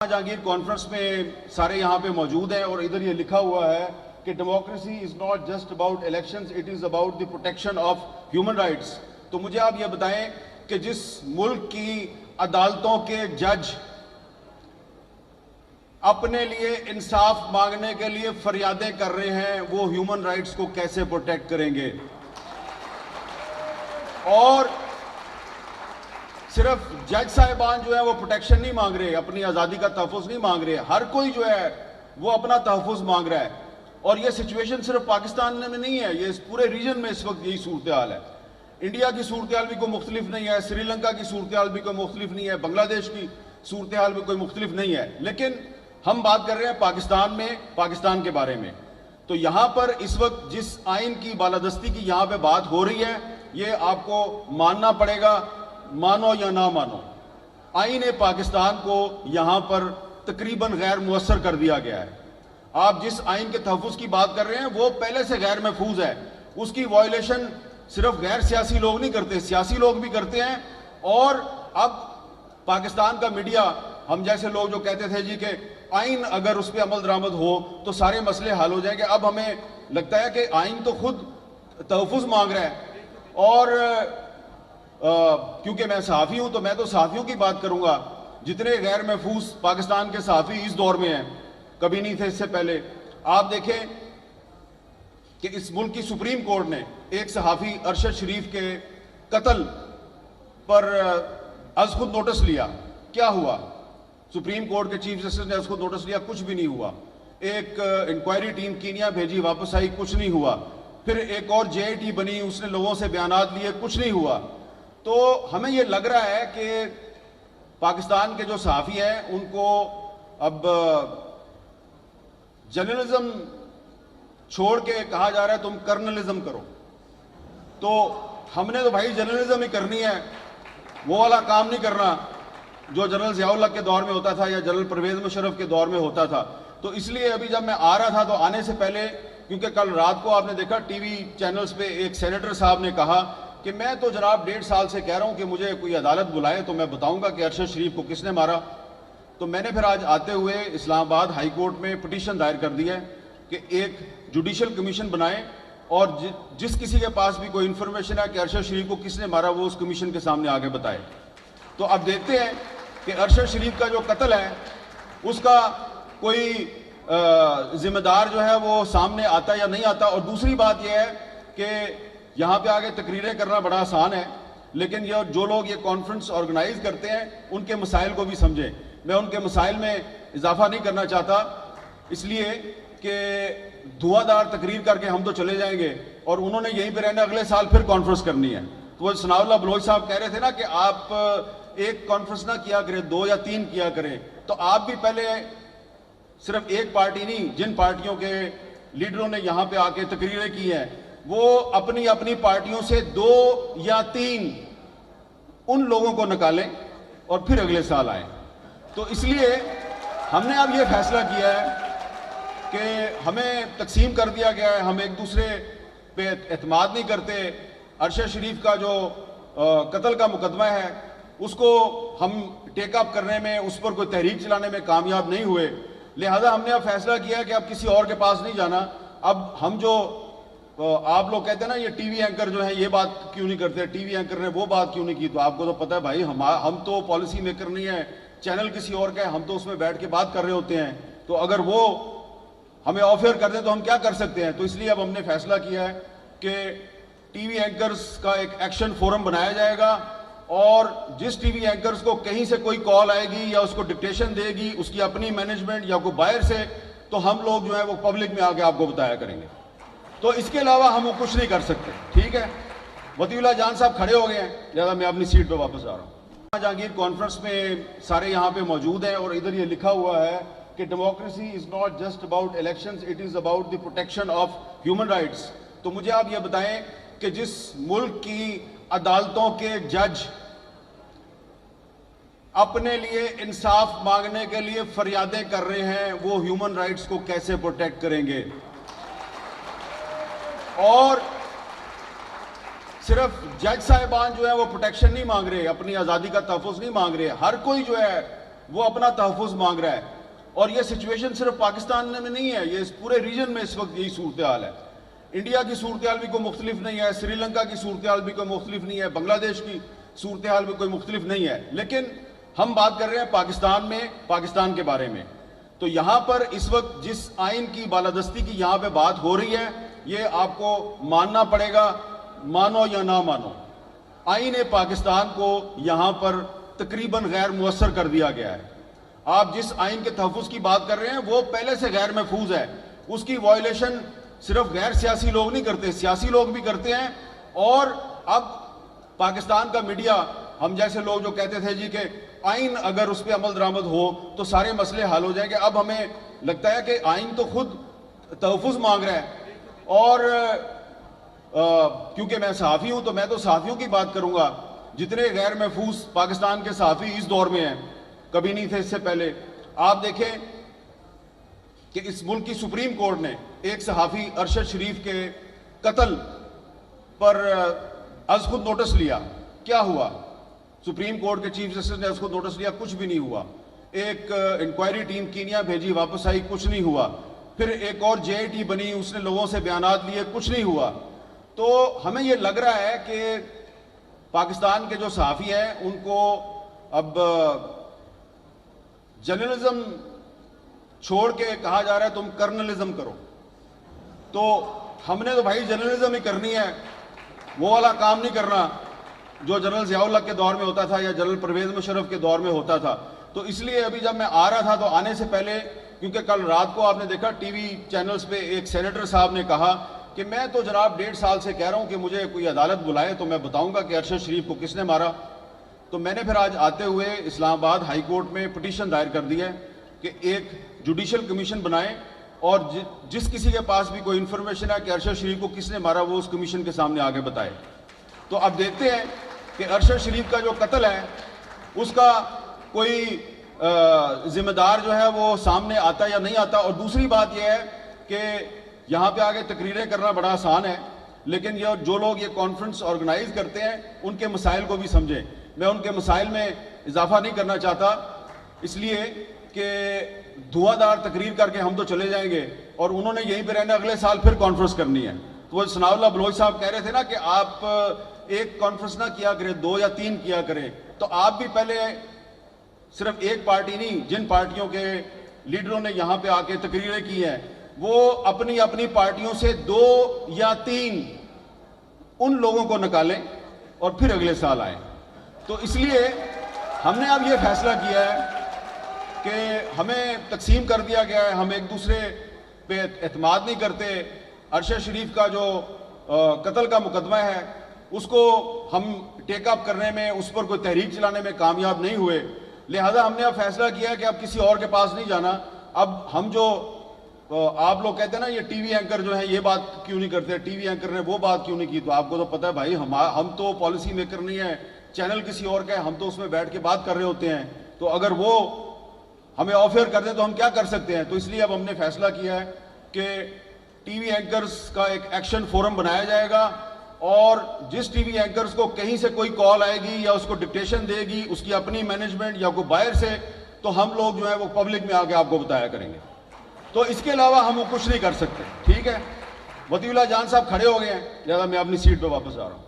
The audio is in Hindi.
जहांगीर कॉन्फ्रेंस में सारे यहाँ पे मौजूद हैं और इधर ये लिखा हुआ है कि democracy is not just about elections, it is about the protection of human rights. तो मुझे आप ये बताएं कि जिस मुल्क की अदालतों के जज अपने लिए इंसाफ मांगने के लिए फरियादें कर रहे हैं, वो ह्यूमन राइट्स को कैसे प्रोटेक्ट करेंगे? और सिर्फ जज साहिबान जो है वो प्रोटेक्शन नहीं मांग रहे, अपनी आज़ादी का तहफ़्फ़ुज़ नहीं मांग रहे, हर कोई जो है वो अपना तहफ़्फ़ुज़ मांग रहा है। और ये सिचुएशन सिर्फ पाकिस्तान में नहीं है, ये इस पूरे रीजन में इस वक्त यही सूरत हाल है। इंडिया की सूरत हाल भी कोई मुख्तलिफ नहीं है, श्रीलंका की सूरत हाल भी कोई मुख्तलिफ नहीं है, बांग्लादेश की सूरत हाल भी कोई मुख्तलिफ नहीं है, लेकिन हम बात कर रहे हैं पाकिस्तान में, पाकिस्तान के बारे में। तो यहाँ पर इस वक्त जिस आइन की बालादस्ती की यहाँ पे बात हो रही है, ये आपको मानना पड़ेगा, मानो या ना मानो। आईन पाकिस्तान को यहां पर तकरीबन गैर मुअस्सर कर दिया गया है। आप जिस आइन के तहफ़्फ़ुज़ की बात कर रहे हैं वो पहले से गैर महफूज है, उसकी वायलेशन सिर्फ गैर सियासी लोग नहीं करते, सियासी लोग भी करते हैं। और अब पाकिस्तान का मीडिया, हम जैसे लोग जो कहते थे जी कि आइन अगर उस पर अमल दरामद हो तो सारे मसले हल हो जाएंगे, अब हमें लगता है कि आइन तो खुद तहफ़्फ़ुज़ मांग रहा है। और क्योंकि मैं सहाफ़ी हूं तो मैं तो सहाफ़ियों की बात करूंगा। जितने गैर महफूज पाकिस्तान के सहाफ़ी इस दौर में हैं, कभी नहीं थे इससे पहले। आप देखें कि इस मुल्क की सुप्रीम कोर्ट ने एक सहाफ़ी अरशद शरीफ के कत्ल पर अज खुद नोटिस लिया। क्या हुआ? सुप्रीम कोर्ट के चीफ जस्टिस ने अज खुद नोटिस लिया, कुछ भी नहीं हुआ। एक इंक्वायरी टीम कीनिया भेजी, वापस आई, कुछ नहीं हुआ। फिर एक और JIT बनी, उसने लोगों से बयानात लिए, कुछ नहीं हुआ। तो हमें ये लग रहा है कि पाकिस्तान के जो सहाफ़ी हैं उनको अब जर्नलिज्म छोड़ के कहा जा रहा है तुम कर्नलिज्म करो। तो हमने तो भाई जर्नलिज्म ही करनी है, वो वाला काम नहीं करना जो जनरल ज़ियाउल हक के दौर में होता था या जनरल परवेज़ मुशर्रफ के दौर में होता था। तो इसलिए अभी जब मैं आ रहा था तो आने से पहले, क्योंकि कल रात को आपने देखा टीवी चैनल्स पे एक सेनेटर साहब ने कहा कि मैं तो जनाब 1.5 साल से कह रहा हूं कि मुझे कोई अदालत बुलाए तो मैं बताऊंगा कि अरशद शरीफ को किसने मारा। तो मैंने फिर आज आते हुए इस्लामाबाद हाई कोर्ट में पिटीशन दायर कर दी है कि एक जुडिशल कमीशन बनाएं और जिस किसी के पास भी कोई इंफॉर्मेशन है कि अरशद शरीफ को किसने मारा, वो उस कमीशन के सामने आके बताए। तो अब देखते हैं कि अरशद शरीफ का जो कत्ल है उसका कोई जिम्मेदार जो है वो सामने आता या नहीं आता। और दूसरी बात यह है कि यहाँ पे आगे तकरीरें करना बड़ा आसान है, लेकिन ये जो लोग ये कॉन्फ्रेंस ऑर्गेनाइज करते हैं उनके मसाइल को भी समझें। मैं उनके मसाइल में इजाफा नहीं करना चाहता, इसलिए कि धुआंधार तकरीर करके हम तो चले जाएंगे और उन्होंने यहीं पे रहना, अगले साल फिर कॉन्फ्रेंस करनी है। तो वो सनाउल्लाह बलोच साहब कह रहे थे ना कि आप एक कॉन्फ्रेंस ना किया करें, 2 या 3 किया करें। तो आप भी पहले सिर्फ एक पार्टी नहीं, जिन पार्टियों के लीडरों ने यहाँ पे आके तकरीरें की हैं, वो अपनी अपनी पार्टियों से 2 या 3 उन लोगों को निकालें और फिर अगले साल आए। तो इसलिए हमने अब ये फैसला किया है कि हमें तकसीम कर दिया गया है, हम एक दूसरे पे एतमाद नहीं करते। अरशद शरीफ का जो कत्ल का मुकदमा है उसको हम टेकअप करने में, उस पर कोई तहरीक चलाने में कामयाब नहीं हुए, लिहाजा हमने अब फैसला किया कि अब किसी और के पास नहीं जाना। अब हम जो आप लोग कहते हैं ना ये टीवी एंकर जो है ये बात क्यों नहीं करते, टीवी एंकर ने वो बात क्यों नहीं की, तो आपको तो पता है भाई हम तो पॉलिसी मेकर नहीं है, चैनल किसी और का है, हम तो उसमें बैठ के बात कर रहे होते हैं। तो अगर वो हमें ऑफर कर दें तो हम क्या कर सकते हैं। तो इसलिए अब हमने फैसला किया है कि टीवी एंकर्स का एक एक्शन फोरम बनाया जाएगा और जिस टीवी एंकर्स को कहीं से कोई कॉल आएगी या उसको डिक्टेशन देगी उसकी अपनी मैनेजमेंट या कोई बाहर से, तो हम लोग जो है वो पब्लिक में आके आपको बताया करेंगे। तो इसके अलावा हम वो कुछ नहीं कर सकते, ठीक है। वतीउल्लाह जान साहब खड़े हो गए हैं, लिहाजा मैं अपनी सीट पे वापस आ रहा हूँ। जहांगीर कॉन्फ्रेंस में सारे यहाँ पे मौजूद हैं और इधर ये लिखा हुआ है कि democracy is not just about elections, it is about the protection of human rights. तो मुझे आप ये बताएं कि जिस मुल्क की अदालतों के जज अपने लिए इंसाफ मांगने के लिए फरियादें कर रहे हैं, वो ह्यूमन राइट्स को कैसे प्रोटेक्ट करेंगे? और सिर्फ जज साहिबान जो है वो प्रोटेक्शन नहीं मांग रहे, अपनी आज़ादी का तहफ़्फ़ुज़ नहीं मांग रहे, हर कोई जो है वो अपना तहफ़्फ़ुज़ मांग रहा है। और ये सिचुएशन सिर्फ पाकिस्तान में नहीं है, ये इस पूरे रीजन में इस वक्त यही सूरत हाल है। इंडिया की सूरत हाल भी कोई मुख्तलिफ नहीं है, श्रीलंका की सूरत हाल भी कोई मुख्तलिफ नहीं है, बांग्लादेश की सूरत हाल भी कोई मुख्तलिफ नहीं है। लेकिन हम बात कर रहे हैं पाकिस्तान में, पाकिस्तान के बारे में। तो यहाँ पर इस वक्त जिस आइन की बालादस्ती की यहाँ पे बात हो रही है, ये आपको मानना पड़ेगा, मानो या ना मानो। आइन पाकिस्तान को यहाँ पर तकरीबन गैर मुअस्सर कर दिया गया है। आप जिस आइन के तहफ़्फ़ुज़ की बात कर रहे हैं वो पहले से गैर महफूज है। उसकी वायलेशन सिर्फ गैर सियासी लोग नहीं करते, सियासी लोग भी करते हैं। और अब पाकिस्तान का मीडिया, हम जैसे लोग जो कहते थे जी कि आइन अगर उस पर अमल दरामद हो तो सारे मसले हल हो जाएंगे, अब हमें लगता है कि आइन तो खुद तहफ़्फ़ुज़ मांग रहा है। और क्योंकि मैं सहाफ़ी हूं तो मैं तो सहाफ़ियों की बात करूंगा। जितने गैर महफूज पाकिस्तान के सहाफ़ी इस दौर में हैं, कभी नहीं थे इससे पहले। आप देखें कि इस मुल्क की सुप्रीम कोर्ट ने एक सहाफ़ी अरशद शरीफ के कत्ल पर अज खुद नोटिस लिया। क्या हुआ? सुप्रीम कोर्ट के चीफ जस्टिस ने अज खुद नोटिस लिया, कुछ भी नहीं हुआ। एक इंक्वायरी टीम कीनिया भेजी, वापस आई, कुछ नहीं हुआ। फिर एक और JIT बनी, उसने लोगों से बयानात लिए, कुछ नहीं हुआ। तो हमें यह लग रहा है कि पाकिस्तान के जो सहाफ़ी हैं उनको अब जर्नलिज्म छोड़ के कहा जा रहा है तुम कर्नलिज्म करो। तो हमने तो भाई जर्नलिज्म ही करनी है, वो वाला काम नहीं करना जो जनरल ज़ियाउल हक के दौर में होता था या जनरल परवेज़ मुशर्रफ के दौर में होता था। तो इसलिए अभी जब मैं आ रहा था तो आने से पहले, क्योंकि कल रात को आपने देखा टीवी चैनल्स पे एक सेनेटर साहब ने कहा कि मैं तो जनाब 1.5 साल से कह रहा हूं कि मुझे कोई अदालत बुलाए तो मैं बताऊंगा कि अरशद शरीफ को किसने मारा। तो मैंने फिर आज आते हुए इस्लामाबाद हाई कोर्ट में पिटीशन दायर कर दी है कि एक जुडिशल कमीशन बनाएं और जिस किसी के पास भी कोई इंफॉर्मेशन है कि अरशद शरीफ को किसने मारा वो उस कमीशन के सामने आगे बताए। तो अब देखते हैं कि अरशद शरीफ का जो कत्ल है उसका कोई जिम्मेदार जो है वो सामने आता या नहीं आता। और दूसरी बात यह है कि यहाँ पे आगे तकरीरें करना बड़ा आसान है, लेकिन ये जो लोग ये कॉन्फ्रेंस ऑर्गेनाइज करते हैं उनके मसाइल को भी समझें। मैं उनके मसाइल में इजाफा नहीं करना चाहता, इसलिए कि धुआंधार तकरीर करके हम तो चले जाएंगे और उन्होंने यहीं पर रहना, अगले साल फिर कॉन्फ्रेंस करनी है। तो वो सनाउल्लाह बलोच साहब कह रहे थे ना कि आप एक कॉन्फ्रेंस ना किया करें, 2 या 3 किया करें। तो आप भी पहले सिर्फ एक पार्टी नहीं, जिन पार्टियों के लीडरों ने यहाँ पे आके तकरीरें की हैं वो अपनी अपनी पार्टियों से 2 या 3 उन लोगों को निकालें और फिर अगले साल आए। तो इसलिए हमने अब ये फैसला किया है कि हमें तकसीम कर दिया गया है, हम एक दूसरे पे एतमाद नहीं करते। अरशद शरीफ का जो कत्ल का मुकदमा है उसको हम टेकअप करने में, उस पर कोई तहरीक चलाने में कामयाब नहीं हुए, लिहाजा हमने अब फैसला किया है कि अब किसी और के पास नहीं जाना। अब हम जो आप लोग कहते हैं ना ये टीवी एंकर जो है ये बात क्यों नहीं करते, टीवी एंकर ने वो बात क्यों नहीं की, तो आपको तो पता है भाई हम तो पॉलिसी मेकर नहीं है, चैनल किसी और का है, हम तो उसमें बैठ के बात कर रहे होते हैं। तो अगर वो हमें ऑफर कर दे तो हम क्या कर सकते हैं। तो इसलिए अब हमने फैसला किया है कि टीवी एंकर्स का एक एक्शन फोरम बनाया जाएगा और जिस टीवी एंकर्स को कहीं से कोई कॉल आएगी या उसको डिक्टेशन देगी उसकी अपनी मैनेजमेंट या कोई बाहर से, तो हम लोग जो है वो पब्लिक में आके आपको बताया करेंगे। तो इसके अलावा हम वो कुछ नहीं कर सकते। ठीक है, वतीउल्लाह जान साहब खड़े हो गए हैं, लिहाजा मैं अपनी सीट पर वापस आ रहा हूँ।